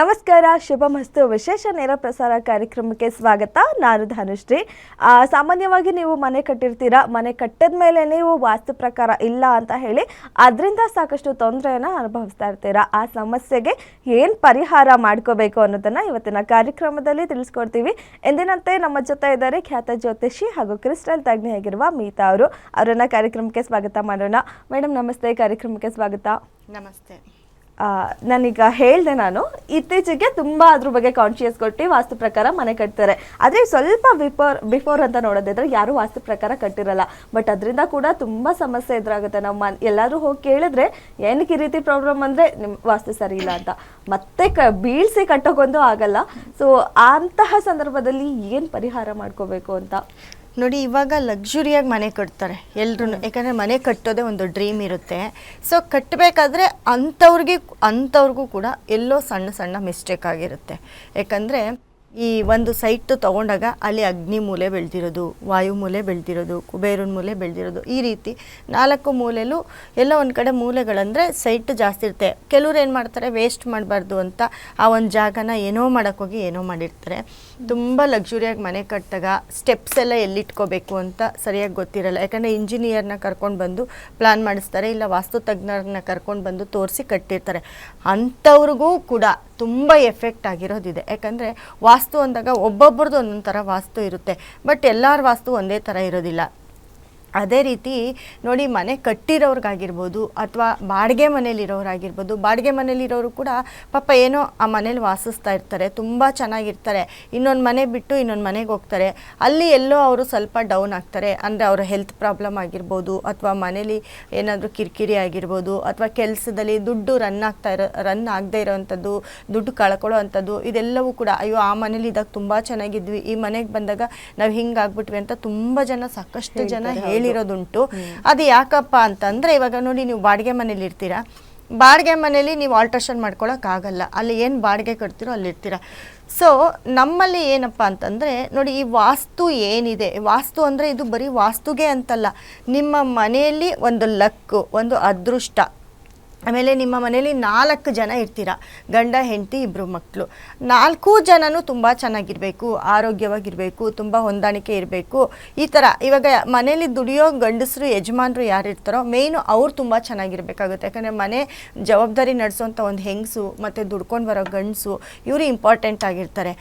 ನಮಸ್ಕಾರ, ಶುಭಮಸ್ತು. ವಿಶೇಷ ನೇರ ಪ್ರಸಾರ ಕಾರ್ಯಕ್ರಮಕ್ಕೆ ಸ್ವಾಗತ. ನಾನು ಧನುಶ್ರೀ. ಸಾಮಾನ್ಯವಾಗಿ ನೀವು ಮನೆ ಕಟ್ಟಿರ್ತೀರಾ, ಮನೆ ಕಟ್ಟಿದ ಮೇಲೆ ನೀವು ವಾಸ್ತು ಪ್ರಕಾರ ಇಲ್ಲ ಅಂತ ಹೇಳಿ ಅದರಿಂದ ಸಾಕಷ್ಟು ತೊಂದರೆಯನ್ನು ಅನುಭವಿಸ್ತಾ ಇರ್ತೀರಾ. ಆ ಸಮಸ್ಯೆಗೆ ಏನು ಪರಿಹಾರ ಮಾಡ್ಕೋಬೇಕು ಅನ್ನೋದನ್ನು ಇವತ್ತಿನ ಕಾರ್ಯಕ್ರಮದಲ್ಲಿ ತಿಳಿಸ್ಕೊಡ್ತೀವಿ. ಎಂದಿನಂತೆ ನಮ್ಮ ಜೊತೆ ಇದ್ದಾರೆ ಖ್ಯಾತ ಜ್ಯೋತಿಷಿ ಹಾಗೂ ಕ್ರಿಸ್ಟಲ್ ತಜ್ಞೆಯಾಗಿರುವ ಮೀತಾ ಅವರು. ಅವರನ್ನು ಕಾರ್ಯಕ್ರಮಕ್ಕೆ ಸ್ವಾಗತ ಮಾಡೋಣ. ಮೇಡಮ್ ನಮಸ್ತೆ, ಕಾರ್ಯಕ್ರಮಕ್ಕೆ ಸ್ವಾಗತ. ನಮಸ್ತೆ. ನಾನೀಗ ಹೇಳಿದೆ, ನಾನು ಇತ್ತೀಚೆಗೆ ತುಂಬ ಅದ್ರ ಬಗ್ಗೆ ಕಾನ್ಶಿಯಸ್ ಕೊಟ್ಟು ವಾಸ್ತು ಪ್ರಕಾರ ಮನೆ ಕಟ್ತಾರೆ. ಆದರೆ ಸ್ವಲ್ಪ ಬಿಫೋರ್ ಅಂತ ನೋಡೋದಿದ್ರೆ ಯಾರೂ ವಾಸ್ತು ಪ್ರಕಾರ ಕಟ್ಟಿರಲ್ಲ. ಬಟ್ ಅದರಿಂದ ಕೂಡ ತುಂಬ ಸಮಸ್ಯೆ ಎದುರಾಗುತ್ತೆ. ನಾವು ಎಲ್ಲರೂ ಹೋಗಿ ಕೇಳಿದ್ರೆ ಏನಕ್ಕೆ ಈ ರೀತಿ ಪ್ರಾಬ್ಲಮ್ ಅಂದರೆ ನಿಮ್ಮ ವಾಸ್ತು ಸರಿ ಇಲ್ಲ ಅಂತ ಮತ್ತೆ ಬೀಳ್ಸಿ ಕಟ್ಟೋಕೊಂದು ಆಗಲ್ಲ. ಸೊ ಅಂತಹ ಸಂದರ್ಭದಲ್ಲಿ ಏನು ಪರಿಹಾರ ಮಾಡ್ಕೋಬೇಕು ಅಂತ ನೋಡಿ, ಇವಾಗ ಲಕ್ಸುರಿಯಾಗಿ ಮನೆ ಕಟ್ತಾರೆ ಎಲ್ರೂ. ಯಾಕಂದರೆ ಮನೆ ಕಟ್ಟೋದೇ ಒಂದು ಡ್ರೀಮ್ ಇರುತ್ತೆ. ಸೊ ಕಟ್ಟಬೇಕಾದ್ರೆ ಅಂಥವ್ರಿಗೂ ಕೂಡ ಎಲ್ಲೋ ಸಣ್ಣ ಸಣ್ಣ ಮಿಸ್ಟೇಕ್ ಆಗಿರುತ್ತೆ. ಯಾಕಂದರೆ ಈ ಒಂದು ಸೈಟು ತೊಗೊಂಡಾಗ ಅಲ್ಲಿ ಅಗ್ನಿ ಮೂಲೆ ಬೆಳೆದಿರೋದು, ವಾಯು ಮೂಲೆ ಬೆಳೆದಿರೋದು, ಕುಬೇರನ ಮೂಲೆ ಬೆಳೆದಿರೋದು, ಈ ರೀತಿ 4 ಮೂಲೆಯಲ್ಲೂ ಎಲ್ಲೋ ಒಂದು ಕಡೆ ಮೂಲೆಗಳಂದರೆ ಸೈಟ್ ಜಾಸ್ತಿ ಇರುತ್ತೆ. ಕೆಲವ್ರು ಏನು ಮಾಡ್ತಾರೆ, ವೇಸ್ಟ್ ಮಾಡಬಾರ್ದು ಅಂತ ಆ ಒಂದು ಜಾಗನ ಏನೋ ಮಾಡೋಕ್ಕೋಗಿ ಏನೋ ಮಾಡಿರ್ತಾರೆ. ತುಂಬ ಲಕ್ಸುರಿಯಾಗಿ ಮನೆ ಕಟ್ಟಿದಾಗ ಸ್ಟೆಪ್ಸ್ ಎಲ್ಲ ಎಲ್ಲಿಟ್ಕೋಬೇಕು ಅಂತ ಸರಿಯಾಗಿ ಗೊತ್ತಿರಲ್ಲ. ಯಾಕಂದರೆ ಇಂಜಿನಿಯರ್ನ ಕರ್ಕೊಂಡು ಬಂದು ಪ್ಲ್ಯಾನ್ ಮಾಡಿಸ್ತಾರೆ, ಇಲ್ಲ ವಾಸ್ತು ತಜ್ಞರನ್ನ ಕರ್ಕೊಂಡು ಬಂದು ತೋರಿಸಿ ಕಟ್ಟಿರ್ತಾರೆ. ಅಂಥವ್ರಿಗೂ ಕೂಡ ತುಂಬ ಎಫೆಕ್ಟ್ ಆಗಿರೋದಿದೆ. ಯಾಕಂದರೆ ವಾಸ್ತು ಅಂದಾಗ ಒಬ್ಬೊಬ್ರದ್ದು ಒಂದೊಂದು ಥರ ವಾಸ್ತು ಇರುತ್ತೆ. ಬಟ್ ಎಲ್ಲರ ವಾಸ್ತು ಒಂದೇ ಥರ ಇರೋದಿಲ್ಲ. ಅದೇ ರೀತಿ ನೋಡಿ, ಮನೆ ಕಟ್ಟಿರೋರ್ಗಾಗಿರ್ಬೋದು ಅಥವಾ ಬಾಡಿಗೆ ಮನೇಲಿರೋರಾಗಿರ್ಬೋದು, ಬಾಡಿಗೆ ಮನೇಲಿರೋರು ಕೂಡ ಪಾಪ ಏನೋ ಆ ಮನೇಲಿ ವಾಸಿಸ್ತಾ ಇರ್ತಾರೆ, ತುಂಬ ಚೆನ್ನಾಗಿರ್ತಾರೆ. ಇನ್ನೊಂದು ಮನೆ ಬಿಟ್ಟು ಇನ್ನೊಂದು ಮನೆಗೆ ಹೋಗ್ತಾರೆ. ಅಲ್ಲಿ ಎಲ್ಲೋ ಅವರು ಸ್ವಲ್ಪ ಡೌನ್ ಆಗ್ತಾರೆ. ಅಂದರೆ ಅವರ ಹೆಲ್ತ್ ಪ್ರಾಬ್ಲಮ್ ಆಗಿರ್ಬೋದು, ಅಥವಾ ಮನೇಲಿ ಏನಾದರೂ ಕಿರಿಕಿರಿ ಆಗಿರ್ಬೋದು, ಅಥವಾ ಕೆಲಸದಲ್ಲಿ ದುಡ್ಡು ರನ್ ಆಗದೆ ಇರೋವಂಥದ್ದು, ದುಡ್ಡು ಕಳ್ಕೊಳ್ಳೋ ಅಂಥದ್ದು, ಇದೆಲ್ಲವೂ ಕೂಡ ಅಯ್ಯೋ ಆ ಮನೇಲಿ ಇದ್ದಾಗ ತುಂಬ ಚೆನ್ನಾಗಿದ್ವಿ, ಈ ಮನೆಗೆ ಬಂದಾಗ ನಾವು ಹಿಂಗಾಗ್ಬಿಟ್ವಿ ಅಂತ ತುಂಬ ಜನ, ಸಾಕಷ್ಟು ಜನ ಹೇಳಿರೋದುಂಟು. ಅದು ಯಾಕಪ್ಪ ಅಂತಂದರೆ, ಇವಾಗ ನೋಡಿ, ನೀವು ಬಾಡಿಗೆ ಮನೇಲಿ ಇರ್ತೀರಾ, ಬಾಡಿಗೆ ಮನೇಲಿ ನೀವು ಆಲ್ಟ್ರೇಷನ್ ಮಾಡ್ಕೊಳಕ್ಕಾಗಲ್ಲ. ಅಲ್ಲಿ ಏನು ಬಾಡಿಗೆ ಕಟ್ತೀರೋ ಅಲ್ಲಿರ್ತೀರ. ಸೊ ನಮ್ಮಲ್ಲಿ ಏನಪ್ಪ ಅಂತಂದರೆ ನೋಡಿ, ಈ ವಾಸ್ತು ಏನಿದೆ, ವಾಸ್ತು ಅಂದರೆ ಇದು ಬರೀ ವಾಸ್ತುಗೆ ಅಂತಲ್ಲ, ನಿಮ್ಮ ಮನೆಯಲ್ಲಿ ಒಂದು ಲಕ್ಕು, ಒಂದು ಅದೃಷ್ಟ, ಆಮೇಲೆ ನಿಮ್ಮ ಮನೇಲಿ 4 ಜನ ಇರ್ತೀರ, ಗಂಡ ಹೆಂಡತಿ 2 ಮಕ್ಕಳು, 4 ಜನನೂ ತುಂಬ ಚೆನ್ನಾಗಿರಬೇಕು, ಆರೋಗ್ಯವಾಗಿರಬೇಕು, ತುಂಬ ಹೊಂದಾಣಿಕೆ ಇರಬೇಕು. ಈ ಥರ ಇವಾಗ ಮನೇಲಿ ದುಡಿಯೋ ಗಂಡಸರು, ಯಜಮಾನರು ಯಾರು ಇರ್ತಾರೋ ಮೇಯ್ನು ಅವ್ರು ತುಂಬ ಚೆನ್ನಾಗಿರ್ಬೇಕಾಗುತ್ತೆ. ಯಾಕಂದರೆ ಮನೆ ಜವಾಬ್ದಾರಿ ನಡೆಸೋಂಥ ಒಂದು ಹೆಂಗಸು ಮತ್ತು ದುಡ್ಕೊಂಡು ಬರೋ ಗಂಡಸು, ಇವರು ಇಂಪಾರ್ಟೆಂಟ್ ಆಗಿರ್ತಾರೆ.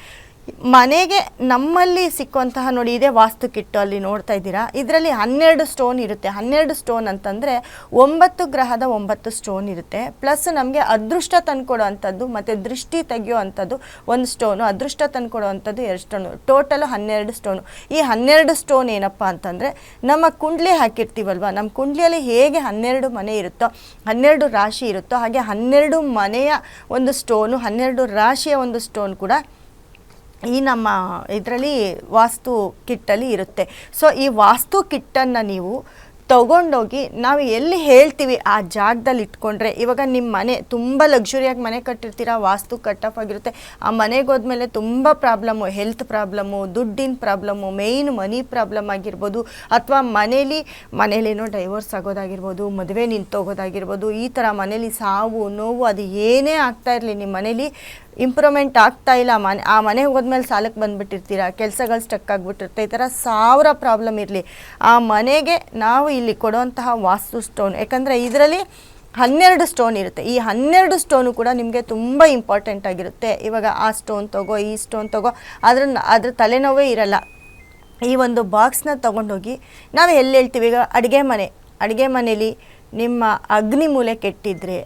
ಮನೆಗೆ ನಮ್ಮಲ್ಲಿ ಸಿಕ್ಕುವಂತಹ ನೋಡಿ, ಇದೇ ವಾಸ್ತು ಕಿಟ್ಟು ಅಲ್ಲಿ ನೋಡ್ತಾ ಇದ್ದೀರಾ, ಇದರಲ್ಲಿ 12 ಸ್ಟೋನ್ ಇರುತ್ತೆ. 12 ಸ್ಟೋನ್ ಅಂತಂದರೆ 9 ಗ್ರಹದ 9 ಸ್ಟೋನ್ ಇರುತ್ತೆ. ಪ್ಲಸ್ ನಮಗೆ ಅದೃಷ್ಟ ತಂದುಕೊಡೋ ಅಂಥದ್ದು ಮತ್ತು ದೃಷ್ಟಿ ತೆಗೆಯೋ ಅಂಥದ್ದು 1 ಸ್ಟೋನು, ಅದೃಷ್ಟ ತಂದುಕೊಡೋ ಅಂಥದ್ದು 2 ಸ್ಟೋನು, ಟೋಟಲು 12 ಸ್ಟೋನು. ಈ 12 ಸ್ಟೋನ್ ಏನಪ್ಪ ಅಂತಂದರೆ, ನಮ್ಮ ಕುಂಡ್ಲಿ ಹಾಕಿರ್ತೀವಲ್ವ, ನಮ್ಮ ಕುಂಡ್ಲಿಯಲ್ಲಿ ಹೇಗೆ 12 ಮನೆ ಇರುತ್ತೋ, 12 ರಾಶಿ ಇರುತ್ತೋ, ಹಾಗೆ 12 ಮನೆಯ ಒಂದು ಸ್ಟೋನು, 12 ರಾಶಿಯ ಒಂದು ಸ್ಟೋನ್ ಕೂಡ ಈ ನಮ್ಮ ಇದರಲ್ಲಿ ವಾಸ್ತು ಕಿಟ್ಟಲ್ಲಿ ಇರುತ್ತೆ. ಸೊ ಈ ವಾಸ್ತು ಕಿಟ್ಟನ್ನು ನೀವು ತೊಗೊಂಡೋಗಿ ನಾವು ಎಲ್ಲಿ ಹೇಳ್ತೀವಿ ಆ ಜಾಗದಲ್ಲಿ ಇಟ್ಕೊಂಡ್ರೆ, ಇವಾಗ ನಿಮ್ಮ ಮನೆ ತುಂಬ ಲಕ್ಸುರಿಯಾಗಿ ಮನೆ ಕಟ್ಟಿರ್ತೀರ, ವಾಸ್ತು ಕಟ್-ಆಫ್ ಆಗಿರುತ್ತೆ, ಆ ಮನೆಗೆ ಹೋದ್ಮೇಲೆ ತುಂಬ ಪ್ರಾಬ್ಲಮ್ಮು, ಹೆಲ್ತ್ ಪ್ರಾಬ್ಲಮ್ಮು, ದುಡ್ಡಿನ ಪ್ರಾಬ್ಲಮ್ಮು, ಮೇಯ್ನ್ ಮನಿ ಪ್ರಾಬ್ಲಮ್ ಆಗಿರ್ಬೋದು, ಅಥವಾ ಮನೇಲೇನೋ ಡೈವೋರ್ಸ್ ಆಗೋದಾಗಿರ್ಬೋದು, ಮದುವೆ ನಿಂತೋಗೋದಾಗಿರ್ಬೋದು, ಈ ಥರ ಮನೇಲಿ ಸಾವು ನೋವು ಅದು ಏನೇ ಆಗ್ತಾ ಇರಲಿ, ನಿಮ್ಮ ಮನೇಲಿ ಇಂಪ್ರೂವ್ಮೆಂಟ್ ಆಗ್ತಾ ಇಲ್ಲ, ಆ ಮನೆಗೆ ಹೋದ್ಮೇಲೆ ಸಾಲಕ್ಕೆ ಬಂದುಬಿಟ್ಟಿರ್ತೀರ, ಕೆಲಸಗಳು ಸ್ಟಕ್ ಆಗಿಬಿಟ್ಟಿರುತ್ತೆ, ಈ ಥರ 1000 ಪ್ರಾಬ್ಲಮ್ ಇರಲಿ, ಆ ಮನೆಗೆ ನಾವು ಇಲ್ಲಿ ಕೊಡುವಂತಹ ವಾಸ್ತು ಸ್ಟೋನ್, ಯಾಕಂದರೆ ಇದರಲ್ಲಿ 12 ಸ್ಟೋನ್ ಇರುತ್ತೆ. ಈ 12 ಸ್ಟೋನು ಕೂಡ ನಿಮಗೆ ತುಂಬ ಇಂಪಾರ್ಟೆಂಟ್ ಆಗಿರುತ್ತೆ. ಇವಾಗ ಆ ಸ್ಟೋನ್ ತಗೋ, ಈ ಸ್ಟೋನ್ ತಗೋ, ಅದ್ರ ತಲೆನೋವೇ ಇರಲ್ಲ. ಈ ಒಂದು ಬಾಕ್ಸ್ನ ತೊಗೊಂಡೋಗಿ ನಾವು ಎಲ್ಲಿ ಹೇಳ್ತೀವಿ, ಈಗ ಅಡುಗೆ ಮನೇಲಿ ನಿಮ್ಮ ಅಗ್ನಿ ಮೂಲೆ ಕೆಟ್ಟಿದ್ರೆ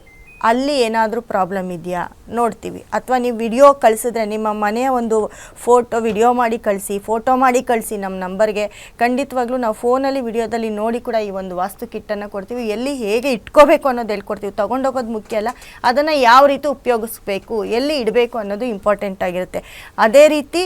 ಅಲ್ಲಿ ಏನಾದರೂ ಪ್ರಾಬ್ಲಮ್ ಇದೆಯಾ ನೋಡ್ತೀವಿ. ಅಥವಾ ನೀವು ವಿಡಿಯೋ ಕಳಿಸಿದ್ರೆ, ನಿಮ್ಮ ಮನೆಯ ಒಂದು ವಿಡಿಯೋ ಮಾಡಿ ಕಳಿಸಿ ನಮ್ಮ ನಂಬರ್ಗೆ. ಖಂಡಿತವಾಗ್ಲೂ ನಾವು ಫೋನಲ್ಲಿ ವಿಡಿಯೋದಲ್ಲಿ ನೋಡಿ ಕೂಡ ಈ ಒಂದು ವಾಸ್ತು ಕಿಟ್ಟನ್ನು ಕೊಡ್ತೀವಿ. ಎಲ್ಲಿ ಹೇಗೆ ಇಟ್ಕೋಬೇಕು ಅನ್ನೋದು ಹೇಳ್ಕೊಡ್ತೀವಿ. ತೊಗೊಂಡೋಗೋದು ಮುಖ್ಯ ಅಲ್ಲ, ಅದನ್ನು ಯಾವ ರೀತಿ ಉಪಯೋಗಿಸ್ಬೇಕು, ಎಲ್ಲಿ ಇಡಬೇಕು ಅನ್ನೋದು ಇಂಪಾರ್ಟೆಂಟ್ ಆಗಿರುತ್ತೆ. ಅದೇ ರೀತಿ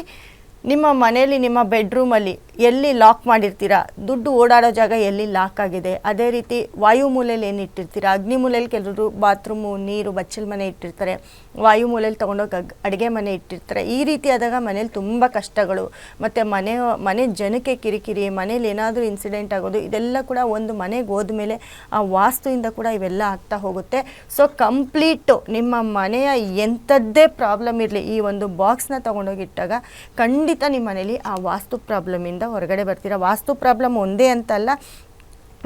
ನಿಮ್ಮ ಮನೆಯಲ್ಲಿ ನಿಮ್ಮ ಬೆಡ್ರೂಮಲ್ಲಿ ಎಲ್ಲಿ ಲಾಕ್ ಮಾಡಿರ್ತೀರಾ, ದುಡ್ಡು ಓಡಾಡೋ ಜಾಗ ಎಲ್ಲಿ ಲಾಕ್ ಆಗಿದೆ, ಅದೇ ರೀತಿ ವಾಯು ಮೂಲೆಯಲ್ಲಿ ಏನು ಇಟ್ಟಿರ್ತೀರಾ, ಅಗ್ನಿ ಮೂಲೆಯಲ್ಲಿ ಕೆಲವರು ಬಾತ್ರೂಮು ನೀರು ಬಚ್ಚಲ ಮನೆ ಇಟ್ಟಿರ್ತಾರೆ, ವಾಯು ಮೂಲೆಯಲ್ಲಿ ತೊಗೊಂಡೋಗಿ ಅಡುಗೆ ಮನೆ ಇಟ್ಟಿರ್ತಾರೆ. ಈ ರೀತಿ ಆದಾಗ ಮನೇಲಿ ತುಂಬ ಕಷ್ಟಗಳು, ಮತ್ತು ಮನೆ ಜನಕ್ಕೆ ಕಿರಿಕಿರಿ, ಮನೇಲಿ ಏನಾದರೂ ಇನ್ಸಿಡೆಂಟ್ ಆಗೋದು, ಇದೆಲ್ಲ ಕೂಡ ಒಂದು ಮನೆಗೆ ಹೋದ್ಮೇಲೆ ಆ ವಾಸ್ತುವಿಂದ ಕೂಡ ಇವೆಲ್ಲ ಆಗ್ತಾ ಹೋಗುತ್ತೆ. ಸೊ ಕಂಪ್ಲೀಟು ನಿಮ್ಮ ಮನೆಯ ಎಂಥದ್ದೇ ಪ್ರಾಬ್ಲಮ್ ಇರಲಿ, ಈ ಒಂದು ಬಾಕ್ಸ್ನ ತೊಗೊಂಡೋಗಿಟ್ಟಾಗ ಖಂಡಿತ ನಿಮ್ಮ ಮನೇಲಿ ಆ ವಾಸ್ತು ಪ್ರಾಬ್ಲಮಿಂದ ಹೊರಗಡೆ ಬರ್ತೀರಾ. ವಾಸ್ತು ಪ್ರಾಬ್ಲಮ್ ಒಂದೇ ಅಂತಲ್ಲ,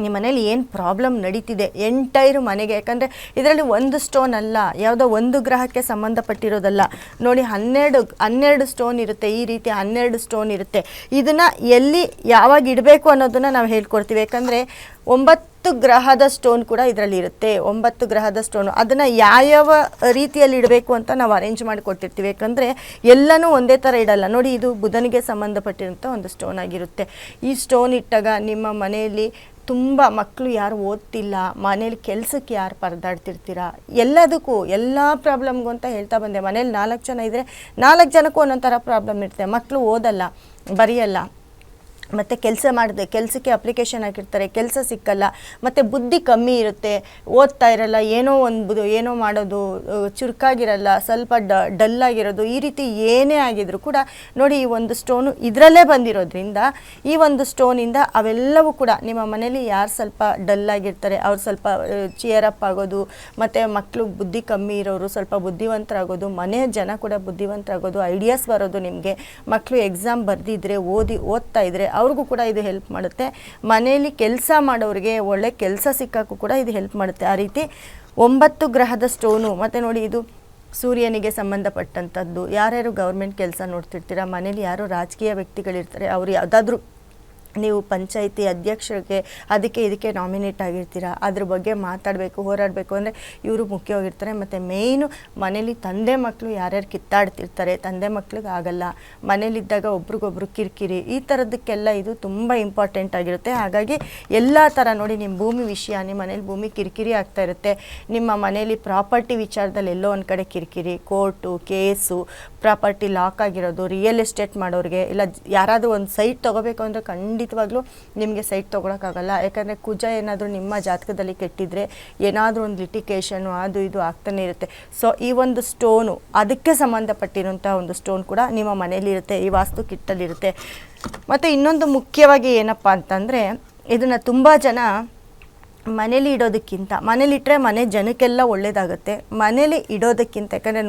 ನಿಮ್ಮ ಮನೇಲಿ ಏನು ಪ್ರಾಬ್ಲಮ್ ನಡೀತಿದೆ ಎಂಟೈರು ಮನೆಗೆ, ಯಾಕಂದರೆ ಇದರಲ್ಲಿ ಒಂದು ಸ್ಟೋನ್ ಅಲ್ಲ, ಯಾವುದೋ ಒಂದು ಗ್ರಹಕ್ಕೆ ಸಂಬಂಧಪಟ್ಟಿರೋದಲ್ಲ. ನೋಡಿ 12 ಸ್ಟೋನ್ ಇರುತ್ತೆ, ಈ ರೀತಿ 12 ಸ್ಟೋನ್ ಇರುತ್ತೆ. ಇದನ್ನು ಎಲ್ಲಿ ಯಾವಾಗ ಇಡಬೇಕು ಅನ್ನೋದನ್ನು ನಾವು ಹೇಳ್ಕೊಡ್ತೀವಿ. ಯಾಕಂದರೆ 9 ಗ್ರಹದ ಸ್ಟೋನ್ ಕೂಡ ಇದರಲ್ಲಿ ಇರುತ್ತೆ. 9 ಗ್ರಹದ ಸ್ಟೋನು ಅದನ್ನು ಯಾವ ರೀತಿಯಲ್ಲಿ ಇಡಬೇಕು ಅಂತ ನಾವು ಅರೇಂಜ್ ಮಾಡಿ ಕೊಟ್ಟಿರ್ತೀವಿ. ಯಾಕಂದರೆ ಎಲ್ಲನೂ ಒಂದೇ ಥರ ಇಡಲ್ಲ. ನೋಡಿ, ಇದು ಬುಧನಿಗೆ ಸಂಬಂಧಪಟ್ಟಿರೋಂಥ ಒಂದು ಸ್ಟೋನ್ ಆಗಿರುತ್ತೆ. ಈ ಸ್ಟೋನ್ ಇಟ್ಟಾಗ ನಿಮ್ಮ ಮನೆಯಲ್ಲಿ ತುಂಬ ಮಕ್ಕಳು ಯಾರು ಓದ್ತಿಲ್ಲ, ಮನೇಲಿ ಕೆಲಸಕ್ಕೆ ಯಾರು ಪರದಾಡ್ತಿರ್ತೀರಾ, ಎಲ್ಲದಕ್ಕೂ ಎಲ್ಲ ಪ್ರಾಬ್ಲಮ್ಗೂ ಅಂತ ಹೇಳ್ತಾ ಬಂದೆ. ಮನೇಲಿ 4 ಜನ ಇದ್ದರೆ 4 ಜನಕ್ಕೂ ಒಂದೊಂದು ಥರ ಪ್ರಾಬ್ಲಮ್ ಇರುತ್ತೆ. ಮಕ್ಕಳು ಓದಲ್ಲ, ಬರೆಯಲ್ಲ, ಮತ್ತು ಕೆಲಸಕ್ಕೆ ಅಪ್ಲಿಕೇಶನ್ ಹಾಕಿರ್ತಾರೆ, ಕೆಲಸ ಸಿಕ್ಕಲ್ಲ, ಮತ್ತು ಬುದ್ಧಿ ಕಮ್ಮಿ ಇರುತ್ತೆ, ಓದ್ತಾ ಇರಲ್ಲ, ಏನೋ ಮಾಡೋದು, ಚುರುಕಾಗಿರಲ್ಲ, ಸ್ವಲ್ಪ ಡಲ್ಲಾಗಿರೋದು, ಈ ರೀತಿ ಏನೇ ಆಗಿದ್ರು ಕೂಡ ನೋಡಿ, ಈ ಒಂದು ಸ್ಟೋನು ಇದರಲ್ಲೇ ಬಂದಿರೋದ್ರಿಂದ ಈ ಒಂದು ಸ್ಟೋನಿಂದ ಅವೆಲ್ಲವೂ ಕೂಡ ನಿಮ್ಮ ಮನೇಲಿ ಯಾರು ಸ್ವಲ್ಪ ಡಲ್ಲಾಗಿರ್ತಾರೆ ಅವ್ರು ಸ್ವಲ್ಪ ಚಿಯರಪ್ ಆಗೋದು, ಮತ್ತು ಮಕ್ಕಳು ಬುದ್ಧಿ ಕಮ್ಮಿ ಇರೋರು ಸ್ವಲ್ಪ ಬುದ್ಧಿವಂತರಾಗೋದು, ಮನೆಯ ಜನ ಕೂಡ ಬುದ್ಧಿವಂತರಾಗೋದು, ಐಡಿಯಾಸ್ ಬರೋದು, ನಿಮಗೆ ಮಕ್ಕಳು ಎಕ್ಸಾಮ್ ಬರೆದಿದ್ರೆ ಓದ್ತಾ ಇದ್ದರೆ ಅವ್ರಿಗೂ ಕೂಡ ಇದು ಹೆಲ್ಪ್ ಮಾಡುತ್ತೆ. ಮನೆಯಲ್ಲಿ ಕೆಲಸ ಮಾಡೋರಿಗೆ ಒಳ್ಳೆ ಕೆಲಸ ಸಿಕ್ಕೋಕ್ಕೂ ಕೂಡ ಇದು ಹೆಲ್ಪ್ ಮಾಡುತ್ತೆ. ಆ ರೀತಿ 9 ಗ್ರಹದ ಸ್ಟೋನು. ಮತ್ತು ನೋಡಿ, ಇದು ಸೂರ್ಯನಿಗೆ ಸಂಬಂಧಪಟ್ಟಂಥದ್ದು. ಯಾರ್ಯಾರು ಗೌರ್ಮೆಂಟ್ ಕೆಲಸ ನೋಡ್ತಿರ್ತೀರ, ಮನೇಲಿ ಯಾರು ರಾಜಕೀಯ ವ್ಯಕ್ತಿಗಳಿರ್ತಾರೆ, ಅವ್ರು ಯಾವುದಾದ್ರೂ ನೀವು ಪಂಚಾಯಿತಿ ಅಧ್ಯಕ್ಷರಿಗೆ ಇದಕ್ಕೆ ನಾಮಿನೇಟ್ ಆಗಿರ್ತೀರ, ಅದ್ರ ಬಗ್ಗೆ ಮಾತಾಡಬೇಕು, ಹೋರಾಡಬೇಕು ಅಂದರೆ ಇವರು ಮುಖ್ಯವಾಗಿರ್ತಾರೆ. ಮತ್ತು ಮೇಯ್ನು ಮನೇಲಿ ತಂದೆ ಮಕ್ಕಳು ಯಾರ್ಯಾರು ಕಿತ್ತಾಡ್ತಿರ್ತಾರೆ, ತಂದೆ ಮಕ್ಳಿಗೆ ಆಗಲ್ಲ, ಮನೇಲಿದ್ದಾಗ ಒಬ್ರಿಗೊಬ್ರು ಕಿರಿಕಿರಿ, ಈ ಥರದಕ್ಕೆಲ್ಲ ಇದು ತುಂಬ ಇಂಪಾರ್ಟೆಂಟ್ ಆಗಿರುತ್ತೆ. ಹಾಗಾಗಿ ಎಲ್ಲ ಥರ ನೋಡಿ, ನಿಮ್ಮ ಭೂಮಿ ವಿಷಯ, ನಿಮ್ಮ ಮನೇಲಿ ಭೂಮಿ ಕಿರಿಕಿರಿ ಆಗ್ತಾ ಇರುತ್ತೆ, ನಿಮ್ಮ ಮನೇಲಿ ಪ್ರಾಪರ್ಟಿ ವಿಚಾರದಲ್ಲಿ ಎಲ್ಲೋ ಒಂದು ಕಡೆ ಕಿರಿಕಿರಿ, ಕೋರ್ಟು ಕೇಸು, ಪ್ರಾಪರ್ಟಿ ಲಾಕ್ ಆಗಿರೋದು, ರಿಯಲ್ ಎಸ್ಟೇಟ್ ಮಾಡೋರಿಗೆ, ಇಲ್ಲ ಯಾರಾದರೂ ಒಂದು ಸೈಟ್ ತೊಗೋಬೇಕು ಅಂದರೆ ಖಂಡಿತವಾಗ್ಲೂ ನಿಮಗೆ ಸೈಟ್ ತೊಗೊಳಕ್ಕಾಗಲ್ಲ. ಯಾಕಂದರೆ ಕುಜ ಏನಾದರೂ ನಿಮ್ಮ ಜಾತಕದಲ್ಲಿ ಕೆಟ್ಟಿದ್ರೆ ಏನಾದರೂ ಒಂದು ಲಿಟಿಗೇಷನು ಅದು ಇದು ಆಗ್ತಾನೆ ಇರುತ್ತೆ. ಸೊ ಈ ಒಂದು ಸ್ಟೋನು ಅದಕ್ಕೆ ಸಂಬಂಧಪಟ್ಟಿರೋಂಥ ಒಂದು ಸ್ಟೋನ್ ಕೂಡ ನಿಮ್ಮ ಮನೇಲಿರುತ್ತೆ, ಈ ವಾಸ್ತು ಕಿಟ್ಟಲ್ಲಿರುತ್ತೆ. ಮತ್ತು ಇನ್ನೊಂದು ಮುಖ್ಯವಾಗಿ ಏನಪ್ಪ ಅಂತಂದರೆ, ಇದನ್ನು ತುಂಬ ಜನ ಮನೇಲಿ ಇಡೋದಕ್ಕಿಂತ, ಮನೇಲಿಟ್ಟರೆ ಮನೆ ಜನಕ್ಕೆಲ್ಲ ಒಳ್ಳೆಯದಾಗುತ್ತೆ, ಮನೇಲಿ ಇಡೋದಕ್ಕಿಂತ, ಯಾಕಂದರೆ